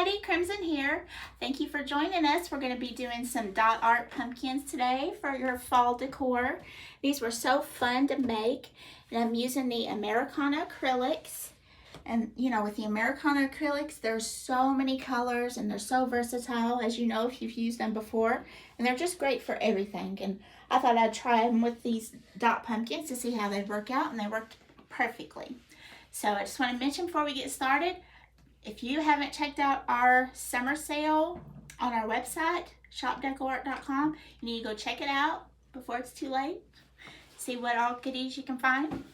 everybody, Crimson here. Thank you for joining us. We're going to be doing some dot art pumpkins today for your fall decor. These were so fun to make, and I'm using the Americana acrylics. And you know, with the Americana acrylics, there's so many colors and they're so versatile, as you know if you've used them before, and they're just great for everything. And I thought I'd try them with these dot pumpkins to see how they work out, and they worked perfectly. So I just want to mention before we get started, if you haven't checked out our summer sale on our website, shopdecoart.com, you need to go check it out before it's too late. See what all goodies you can find.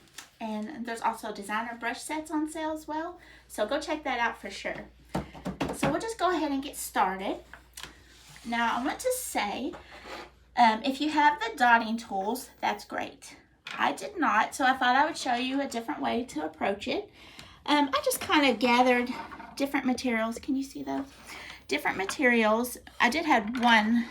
And there's also designer brush sets on sale as well. So go check that out for sure. So we'll just go ahead and get started. Now I want to say, if you have the dotting tools, that's great. I did not, so I thought I would show you a different way to approach it. I just kind of gathered different materials. Can you see those? Different materials. I did have one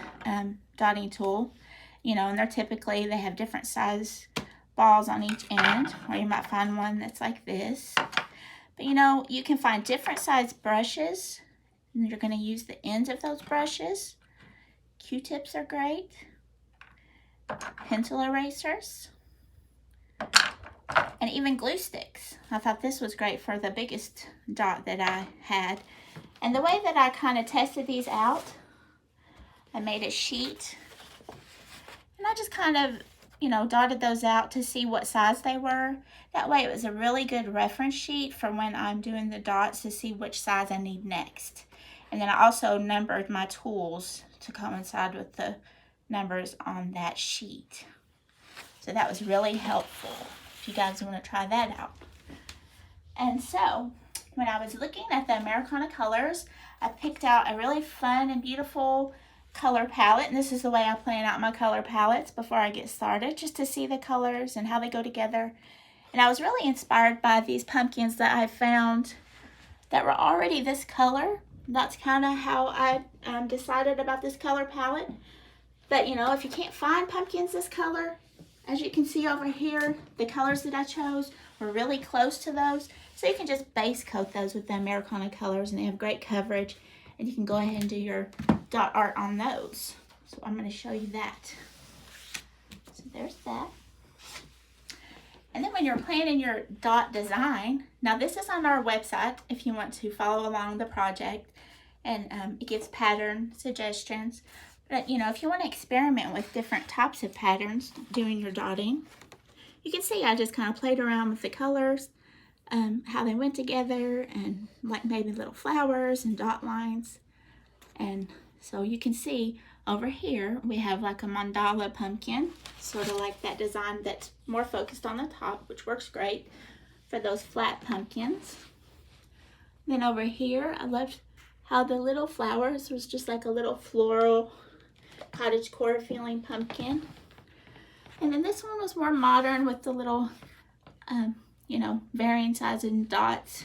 dotting tool, you know, and they have different size balls on each end, or you might find one that's like this. But you know, you can find different size brushes, and you're going to use the ends of those brushes. Q-tips are great. Pencil erasers. And even glue sticks. I thought this was great for the biggest dot that I had. And the way that I kind of tested these out, I made a sheet. And I just kind of, you know, dotted those out to see what size they were. That way it was a really good reference sheet for when I'm doing the dots to see which size I need next. And then I also numbered my tools to coincide with the numbers on that sheet. So that was really helpful if you guys want to try that out. And so when I was looking at the Americana colors, I picked out a really fun and beautiful color palette. And this is the way I plan out my color palettes before I get started, just to see the colors and how they go together. And I was really inspired by these pumpkins that I found that were already this color. That's kind of how I decided about this color palette. But you know, if you can't find pumpkins this color, as you can see over here, the colors that I chose were really close to those. So you can just base coat those with the Americana colors, and they have great coverage. And you can go ahead and do your dot art on those. So I'm going to show you that. So there's that. And then when you're planning your dot design, now this is on our website if you want to follow along the project. And it gives pattern suggestions. But, you know, if you want to experiment with different types of patterns doing your dotting, you can see I just kind of played around with the colors, how they went together, and like maybe little flowers and dot lines. And so you can see over here we have like a mandala pumpkin, sort of like that design that's more focused on the top, which works great for those flat pumpkins. Then over here, I loved how the little flowers was just like a little floral cottagecore feeling pumpkin. And then this one was more modern with the little, you know, varying sizes and dots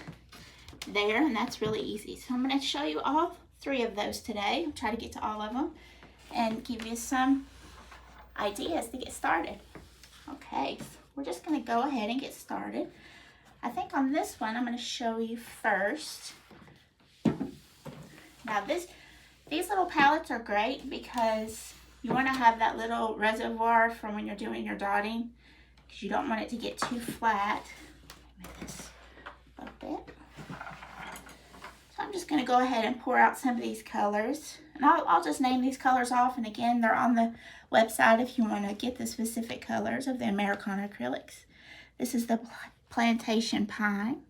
there, and that's really easy. So I'm going to show you all three of those today. I'll try to get to all of them and give you some ideas to get started. Okay, so we're just going to go ahead and get started. I think on this one I'm going to show you first. Now these little palettes are great because you want to have that little reservoir for when you're doing your dotting, because you don't want it to get too flat. Make this a little bit. So I'm just going to go ahead and pour out some of these colors. And I'll just name these colors off. And again, they're on the website if you want to get the specific colors of the Americana acrylics. This is the Plantation Pine.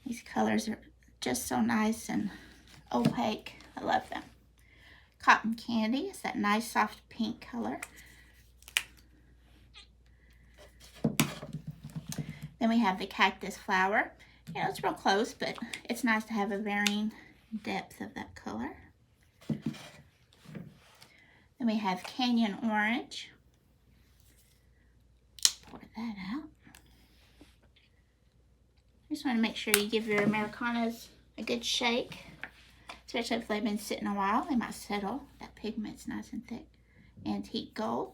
These colors are just so nice and opaque. I love them. Cotton Candy is that nice soft pink color. Then we have the Cactus Flower. You know, it's real close, but it's nice to have a varying depth of that color. Then we have Canyon Orange. Pour that out. Just want to make sure you give your Americanas a good shake, especially if they've been sitting a while. They might settle. That pigment's nice and thick. Antique Gold.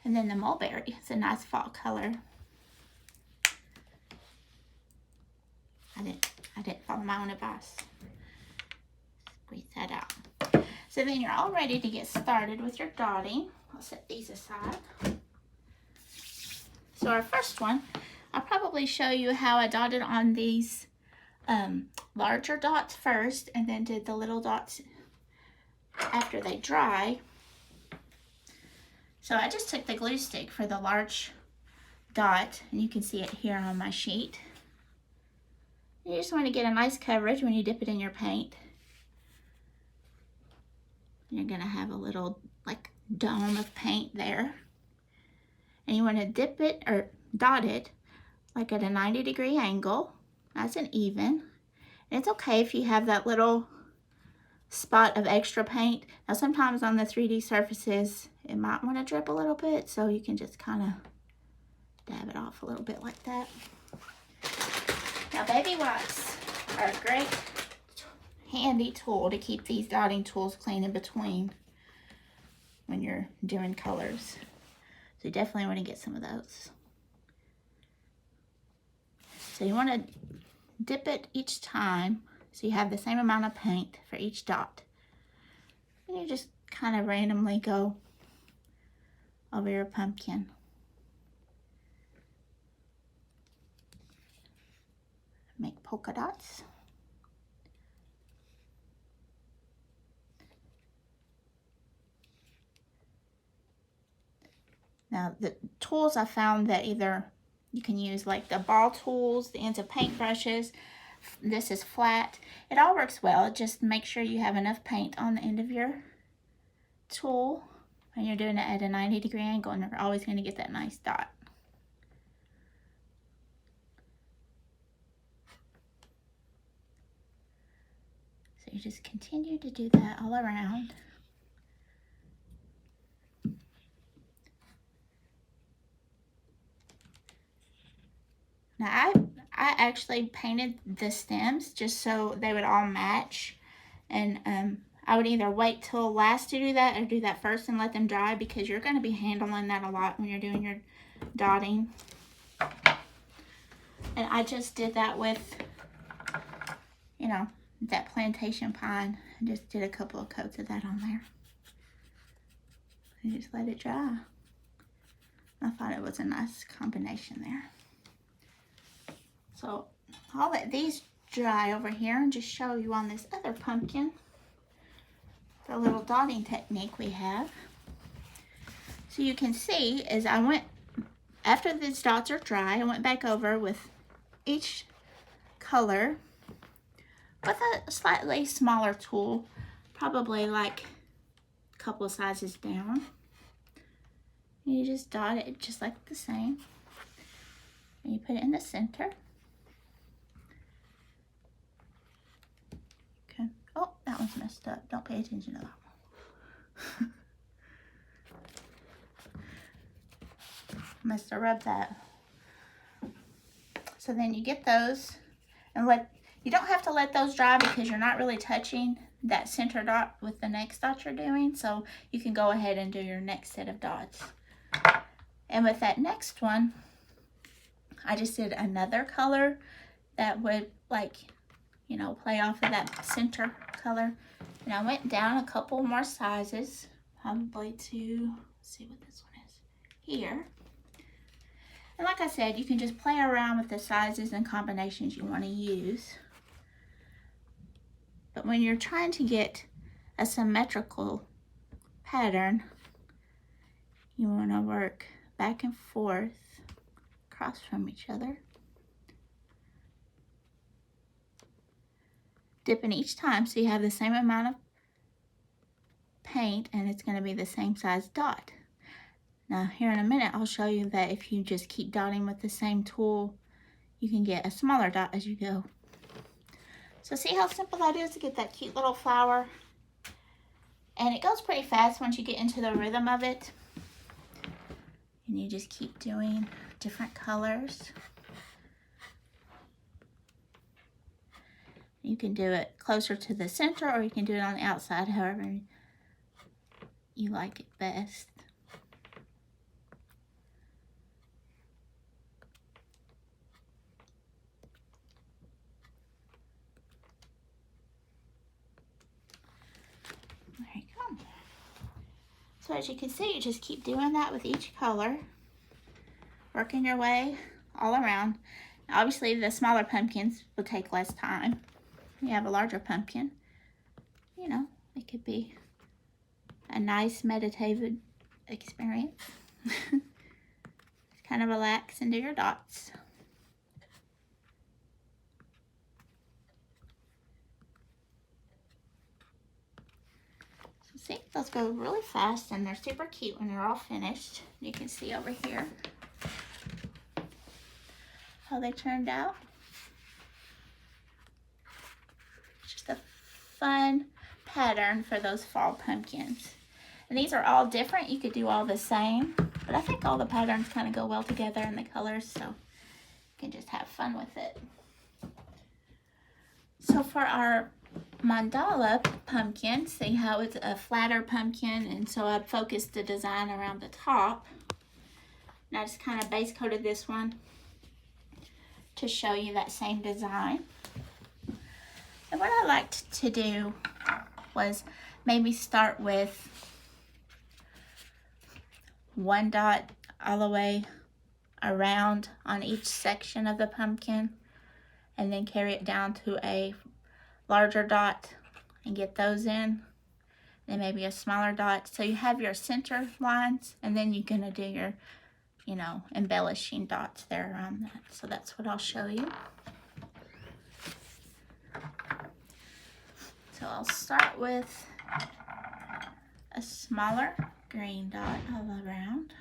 And then the Mulberry. It's a nice fall color. I didn't follow my own advice. Squeeze that out. So then you're all ready to get started with your dotting. I'll set these aside. So our first one, I'll probably show you how I dotted on these larger dots first and then did the little dots after they dry. So I just took the glue stick for the large dot, and you can see it here on my sheet. You just want to get a nice coverage when you dip it in your paint. You're going to have a little like dome of paint there. And you want to dip it or dot it like at a 90-degree angle, nice and even. And it's okay if you have that little spot of extra paint. Now sometimes on the 3D surfaces it might want to drip a little bit, so you can just kind of dab it off a little bit like that. Now baby wipes are a great handy tool to keep these dotting tools clean in between when you're doing colors. So you definitely want to get some of those. So you want to dip it each time so you have the same amount of paint for each dot. And you just kind of randomly go over your pumpkin. Make polka dots. Now the tools I found that either you can use like the ball tools, the ends of paint brushes. This is flat. It all works well. Just make sure you have enough paint on the end of your tool when you're doing it at a 90-degree angle, and you're always going to get that nice dot. So you just continue to do that all around. Now I actually painted the stems just so they would all match, and I would either wait till last to do that or do that first and let them dry, because you're going to be handling that a lot when you're doing your dotting. And I just did that with, you know, that plantation pine. I just did a couple of coats of that on there and just let it dry. I thought it was a nice combination there. So I'll let these dry over here and just show you on this other pumpkin the little dotting technique we have. So you can see as I went, after these dots are dry, I went back over with each color with a slightly smaller tool, probably like a couple of sizes down. And you just dot it just like the same. And you put it in the center. Okay. Oh, that one's messed up. Don't pay attention to that one. Must have rubbed that. So then you get those and you don't have to let those dry because you're not really touching that center dot with the next dot you're doing. So you can go ahead and do your next set of dots. And with that next one, I just did another color that would, like, you know, play off of that center color. And I went down a couple more sizes, probably to, let's see what this one is, here. And like I said, you can just play around with the sizes and combinations you want to use. But when you're trying to get a symmetrical pattern, you want to work back and forth across from each other, dipping each time so you have the same amount of paint and it's going to be the same size dot. Now here in a minute I'll show you that if you just keep dotting with the same tool, you can get a smaller dot as you go. So see how simple that is to get that cute little flower? And it goes pretty fast once you get into the rhythm of it. And you just keep doing different colors. You can do it closer to the center or you can do it on the outside, however you like it best. So as you can see, you just keep doing that with each color, working your way all around. Obviously, the smaller pumpkins will take less time. You have a larger pumpkin, you know, it could be a nice meditative experience. Just kind of relax and do your dots. So see, those go really fast and they're super cute when they're all finished. You can see over here how they turned out. Just a fun pattern for those fall pumpkins. And these are all different. You could do all the same, but I think all the patterns kind of go well together in the colors, so you can just have fun with it. So for our mandala pumpkin, see how it's a flatter pumpkin, and so I focused the design around the top. And I just kind of base coated this one to show you that same design. And what I liked to do was maybe start with one dot all the way around on each section of the pumpkin, and then carry it down to a larger dot and get those in, then maybe a smaller dot. So you have your center lines, and then you're gonna do your, you know, embellishing dots there around that. So that's what I'll show you. So I'll start with a smaller green dot all around.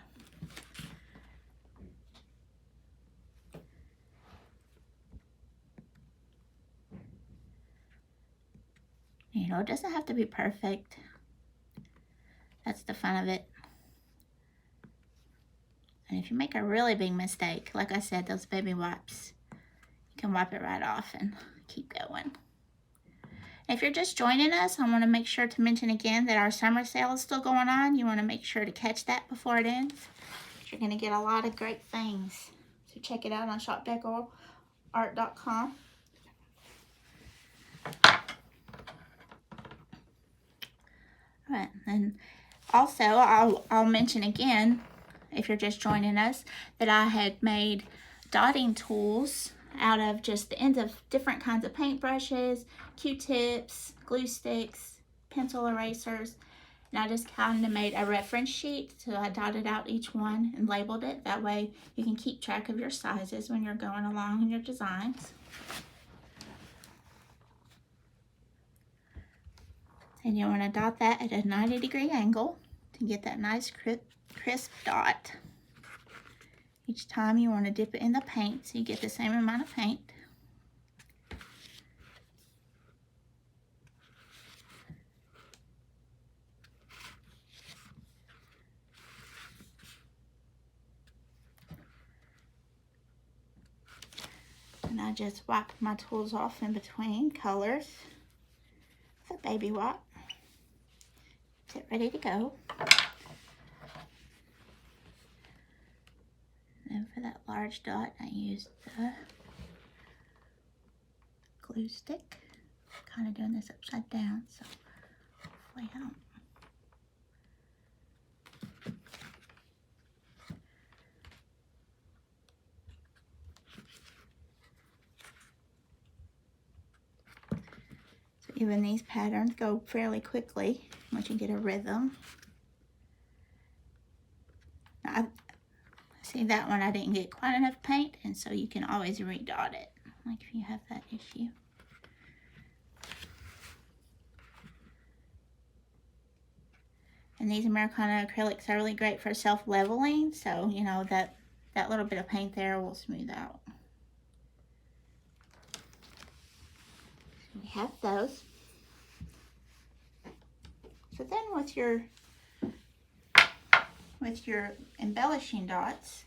You know, it doesn't have to be perfect. That's the fun of it. And if you make a really big mistake, like I said, those baby wipes, you can wipe it right off and keep going. If you're just joining us, I want to make sure to mention again that our summer sale is still going on. You want to make sure to catch that before it ends. You're going to get a lot of great things. So check it out on shopdecoart.com. Alright, and also I'll mention again, if you're just joining us, that I had made dotting tools out of just the ends of different kinds of paintbrushes, Q-tips, glue sticks, pencil erasers, and I just kind of made a reference sheet. So I dotted out each one and labeled it. That way you can keep track of your sizes when you're going along in your designs. And you want to dot that at a 90-degree angle to get that nice crisp dot. Each time you want to dip it in the paint so you get the same amount of paint. And I just wipe my tools off in between colors with a baby wipe. Get ready to go. And for that large dot, I used the glue stick. Kind of doing this upside down, so hopefully I don't. So even these patterns go fairly quickly once you get a rhythm. Now, see that one I didn't get quite enough paint, and so you can always redot it, like if you have that issue. And these Americana acrylics are really great for self-leveling, so you know that little bit of paint there will smooth out. So we have those. So then with your embellishing dots,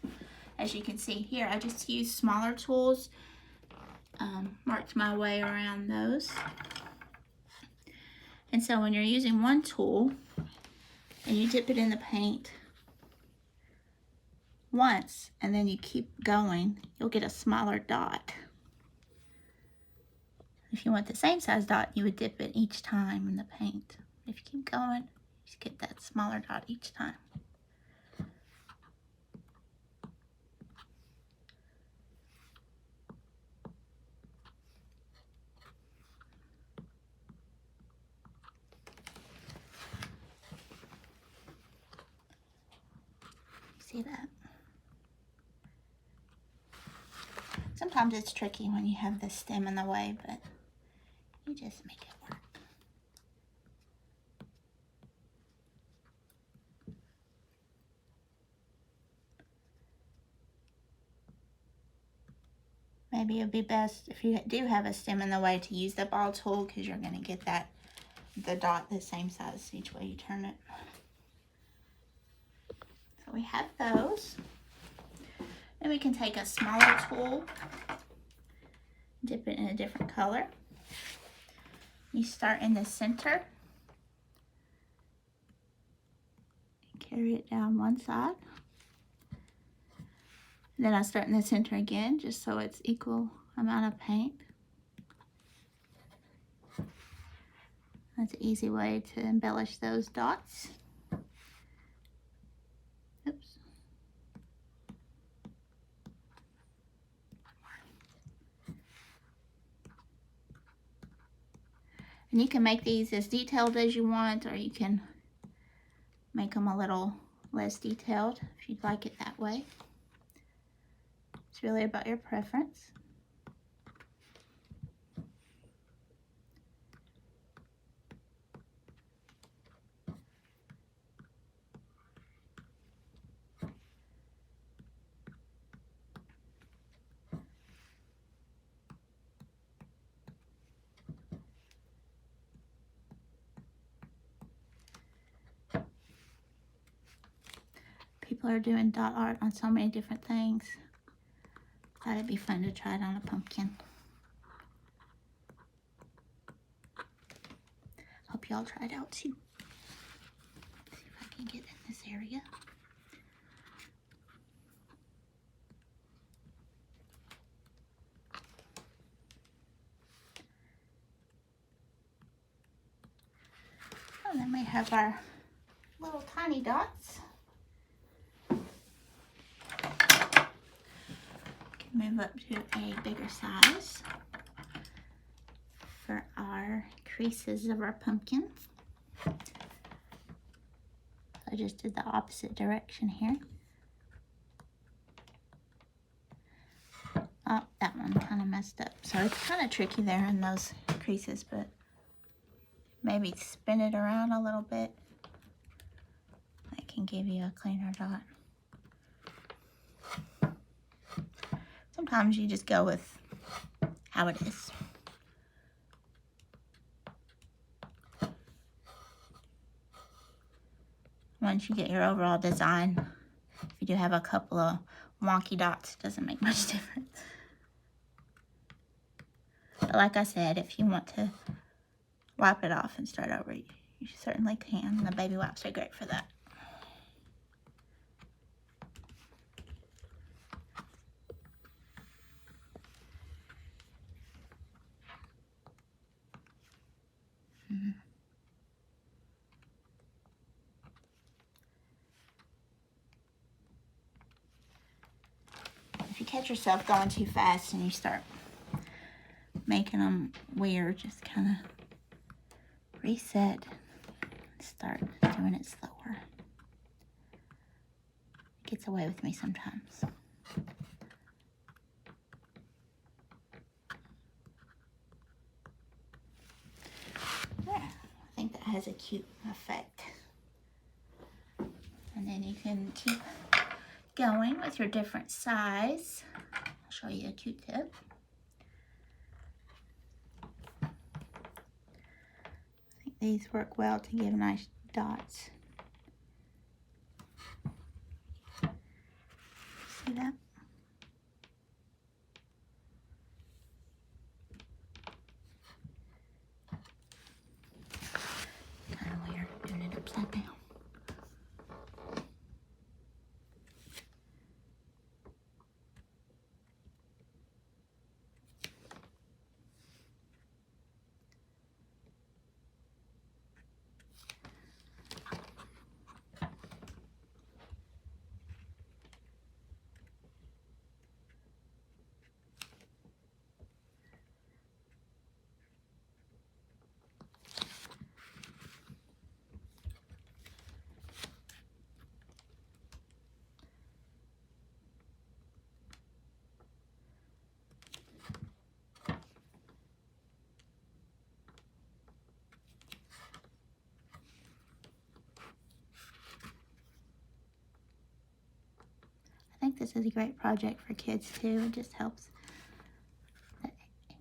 as you can see here, I just used smaller tools, marked my way around those. And so when you're using one tool and you dip it in the paint once and then you keep going, you'll get a smaller dot. If you want the same size dot, you would dip it each time in the paint. If you keep going, Just get that smaller dot each time. See that? Sometimes it's tricky when you have the stem in the way, but you just make it work. Maybe it would be best if you do have a stem in the way to use the ball tool, because you're going to get the dot the same size each way you turn it. So we have those. Then we can take a smaller tool, dip it in a different color. You start in the center, carry it down one side. Then I start in the center again, just so it's equal amount of paint. That's an easy way to embellish those dots. Oops. And you can make these as detailed as you want, or you can make them a little less detailed if you'd like it that way. It's really about your preference. People are doing dot art on so many different things. Thought it'd be fun to try it on a pumpkin. Hope y'all try it out too. See if I can get in this area. And then we have our little tiny dots. Move up to a bigger size for our creases of our pumpkin. I just did the opposite direction here. Oh, that one kind of messed up. So it's kind of tricky there in those creases, but maybe spin it around a little bit. That can give you a cleaner dot. Sometimes you just go with how it is. Once you get your overall design, if you do have a couple of wonky dots, it doesn't make much difference. But like I said, if you want to wipe it off and start over, you certainly can. The baby wipes are great for that. If you catch yourself going too fast and you start making them weird, just kind of reset and start doing it slower. It gets away with me sometimes. There, I think that has a cute effect. And then you can keep going with your different size. I'll show you a Q-tip. I think these work well to give nice dots. See that? Kind of weird doing it upside down. think this is a great project for kids too. It just helps the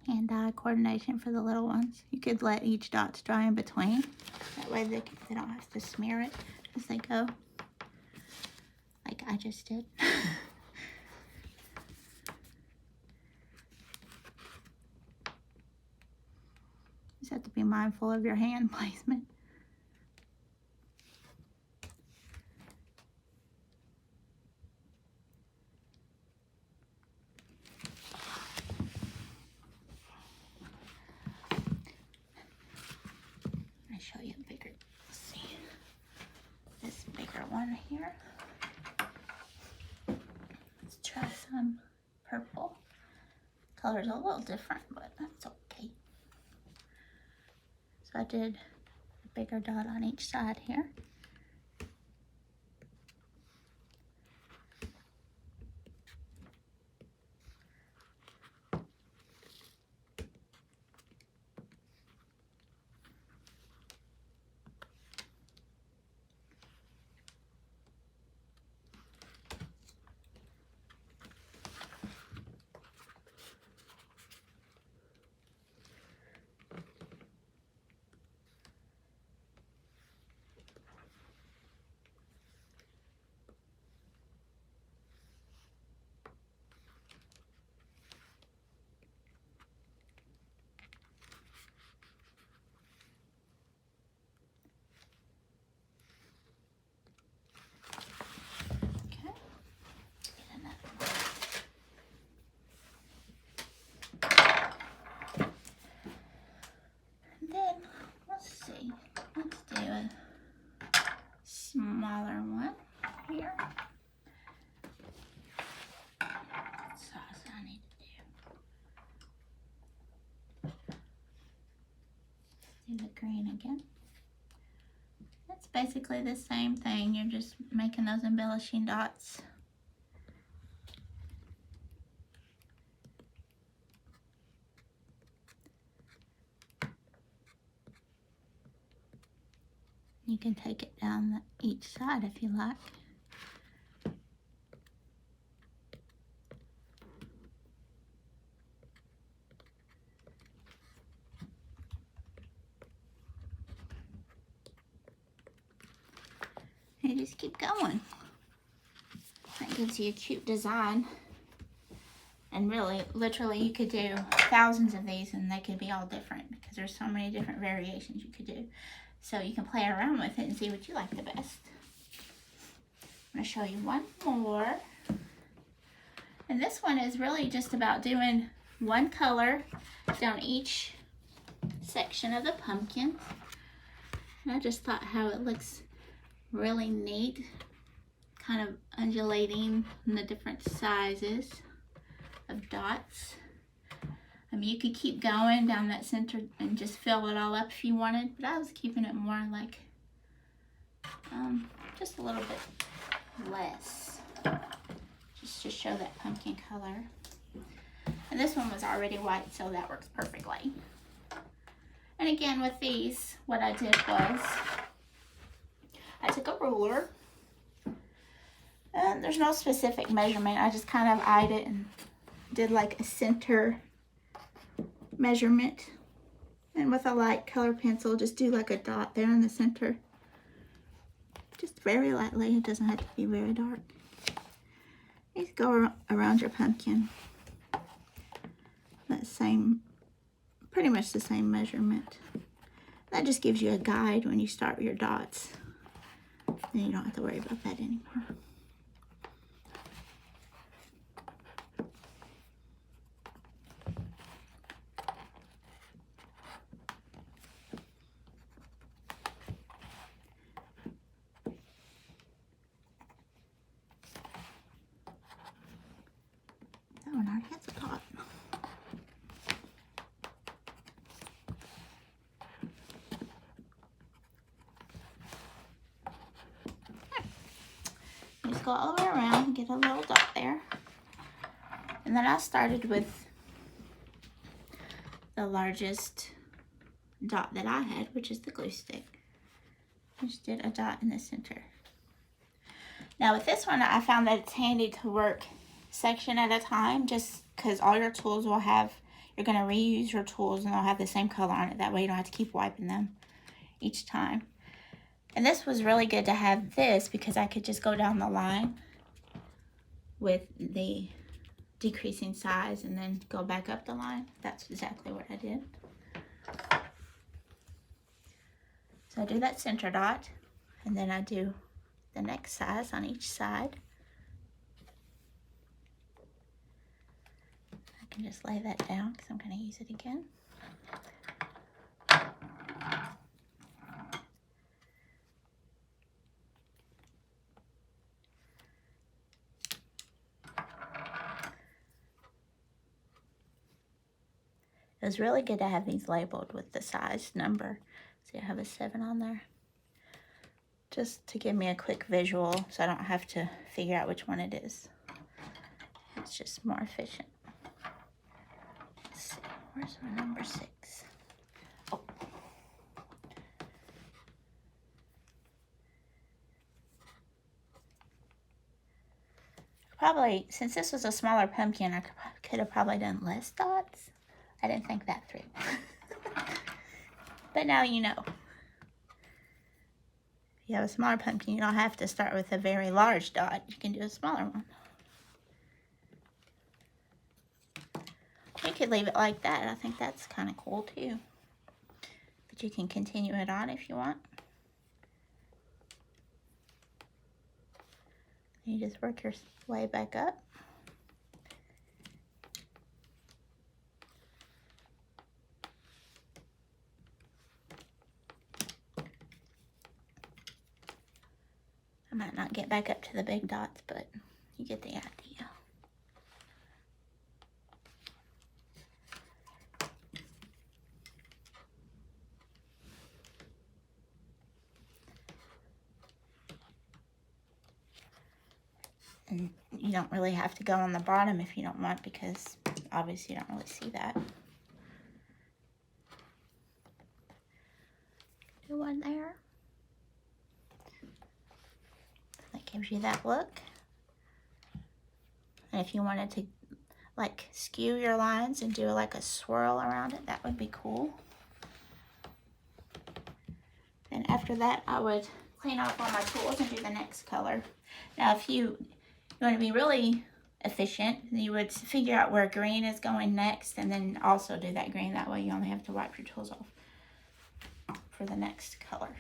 hand-eye coordination for the little ones. You could let each dot dry in between. That way they don't have to smear it as they go, like I just did. Just have to be mindful of your hand placement. I'll show you a bigger, let's see, this bigger one here. Let's try some purple. Color's a little different, but that's okay. So I did a bigger dot on each side here. Smaller one here. What size I need to do? Do the green again. It's basically the same thing. You're just making those embellishing dots. You can take it down each side if you like. And you just keep going. That gives you a cute design. And really, literally, you could do thousands of these and they could be all different because there's so many different variations you could do. So you can play around with it and see what you like the best. I'm going to show you one more. And this one is really just about doing one color down each section of the pumpkin. And I just thought how it looks really neat. Kind of undulating in the different sizes of dots. I mean, you could keep going down that center and just fill it all up if you wanted, but I was keeping it more like just a little bit less, just to show that pumpkin color. And this one was already white, so that works perfectly. And again, with these, what I did was I took a ruler, and there's no specific measurement. I just kind of eyed it and did like a center measurement, and with a light color pencil just do like a dot there in the center, just very lightly. It doesn't have to be very dark. You just go around your pumpkin that same, pretty much the same measurement. That just gives you a guide when you start your dots, then you don't have to worry about that anymore. Go all the way around and get a little dot there. And then I started with the largest dot that I had, which is the glue stick. I just did a dot in the center. Now with this one, I found that it's handy to work section at a time, just because all your tools will have, you're going to reuse your tools and they'll have the same color on it. That way you don't have to keep wiping them each time. And this was really good to have this because I could just go down the line with the decreasing size and then go back up the line. That's exactly what I did. So I do that center dot, and then I do the next size on each side. I can just lay that down because I'm going to use it again. It was really good to have these labeled with the size number. See, I have a 7 on there. Just to give me a quick visual so I don't have to figure out which one it is. It's just more efficient. Let's see, where's my number 6? Oh. Probably, since this was a smaller pumpkin, I could have probably done less dots. I didn't think that through. But now you know. If you have a smaller pumpkin, you don't have to start with a very large dot. You can do a smaller one. You could leave it like that. I think that's kind of cool too. But you can continue it on if you want. You just work your way back up. I might not get back up to the big dots, but you get the idea. And you don't really have to go on the bottom if you don't want, because obviously you don't really see that. Do one there. That gives you that look. And if you wanted to like skew your lines and do like a swirl around it, that would be cool. And after that, I would clean off all my tools and do the next color. Now, if you want to be really efficient, you would figure out where green is going next and then also do that green. That way you only have to wipe your tools off for the next color.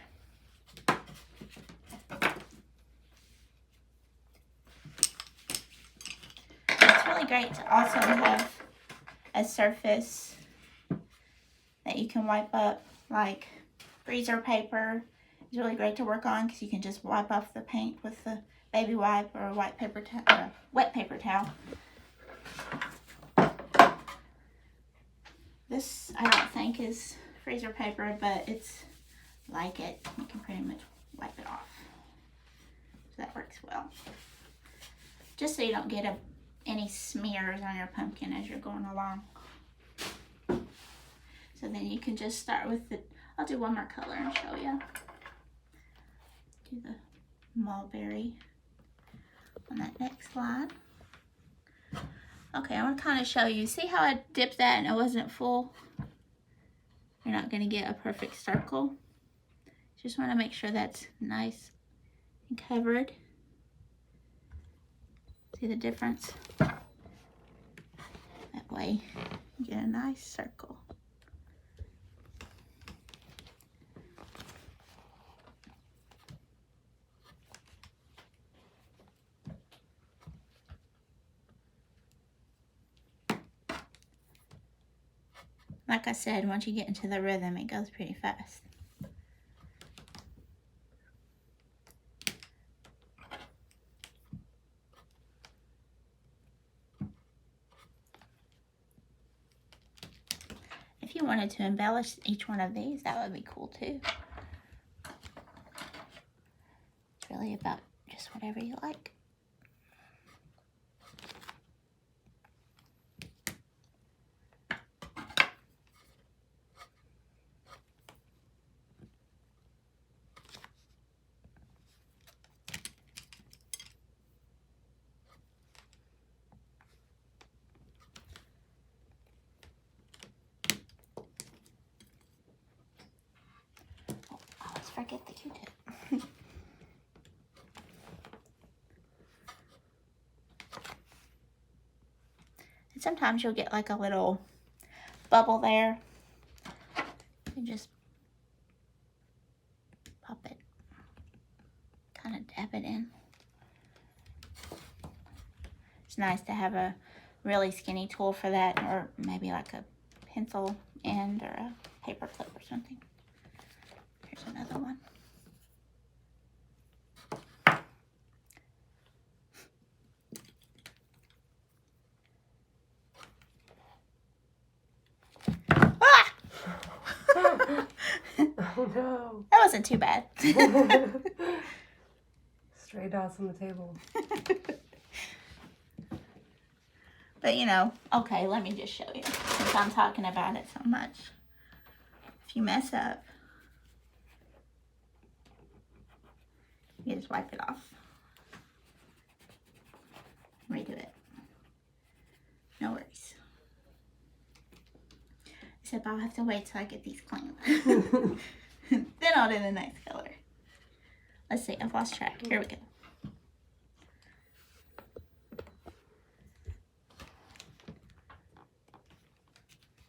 It's really great to also have a surface that you can wipe up, like freezer paper. It's really great to work on because you can just wipe off the paint with the baby wipe or a wet paper towel. This I don't think is freezer paper, but it's like it. You can pretty much wipe it off. So that works well. Just so you don't get any smears on your pumpkin as you're going along. So then you can just start with the, I'll do one more color and show you. Do the mulberry on that next line. Okay, I want to kind of show you. See how I dipped that and it wasn't full? You're not going to get a perfect circle. Just want to make sure that's nice and covered. See the difference? That way you get a nice circle. Like I said, once you get into the rhythm, it goes pretty fast. If you wanted to embellish each one of these, that would be cool too. It's really about just whatever you like. get the Q-tip. And sometimes you'll get like a little bubble there. You just pop it, kind of dab it in. It's nice to have a really skinny tool for that, or maybe like a pencil end or a paper clip or something. Here's another one. Oh no. That wasn't too bad. Stray dots on the table. But you know, okay, let me just show you, since I'm talking about it so much. If you mess up, you just wipe it off. Redo it. No worries. Except I'll have to wait till I get these clean. Then I'll do the next color. Let's see, I've lost track. Here we go.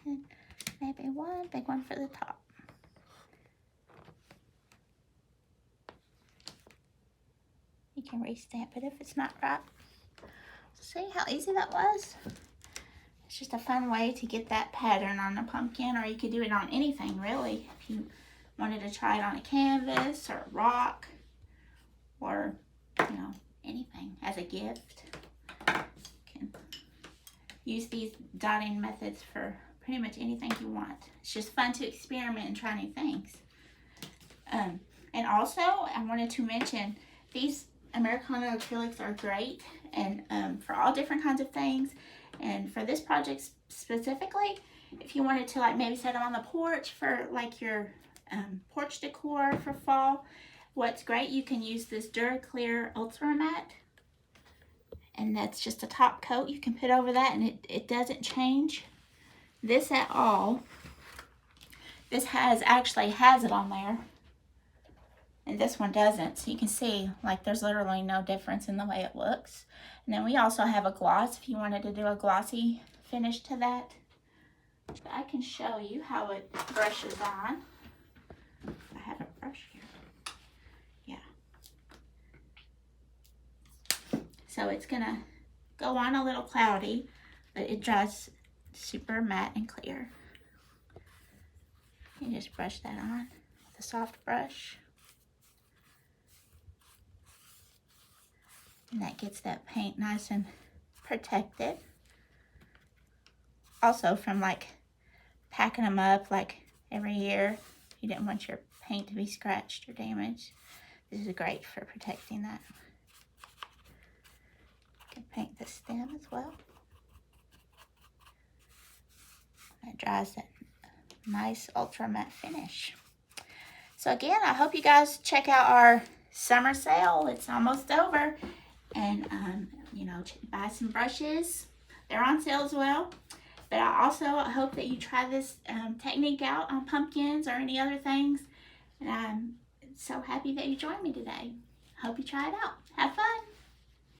And maybe one big one for the top. You can re-stamp it if it's not right. See how easy that was? It's just a fun way to get that pattern on a pumpkin, or you could do it on anything really. If you wanted to try it on a canvas or a rock, or you know, anything as a gift. You can use these dotting methods for pretty much anything you want. It's just fun to experiment and try new things. And also, I wanted to mention these Americano acrylics are great, and for all different kinds of things. And for this project specifically, if you wanted to like maybe set them on the porch for like your porch decor for fall, what's great, you can use this DuraClear Ultra Matte, and that's just a top coat you can put over that, and it doesn't change this at all. This actually has it on there, and this one doesn't. So you can see like there's literally no difference in the way it looks. And then we also have a gloss if you wanted to do a glossy finish to that. But I can show you how it brushes on. I have a brush here. Yeah. So it's gonna go on a little cloudy, but it dries super matte and clear. You just brush that on with a soft brush. And that gets that paint nice and protected. Also from like packing them up like every year, if you didn't want your paint to be scratched or damaged, this is great for protecting that. You can paint the stem as well. That dries that nice ultra matte finish. So again, I hope you guys check out our summer sale. It's almost over. And, you know, buy some brushes. They're on sale as well. But I also hope that you try this technique out on pumpkins or any other things. And I'm so happy that you joined me today. Hope you try it out. Have fun.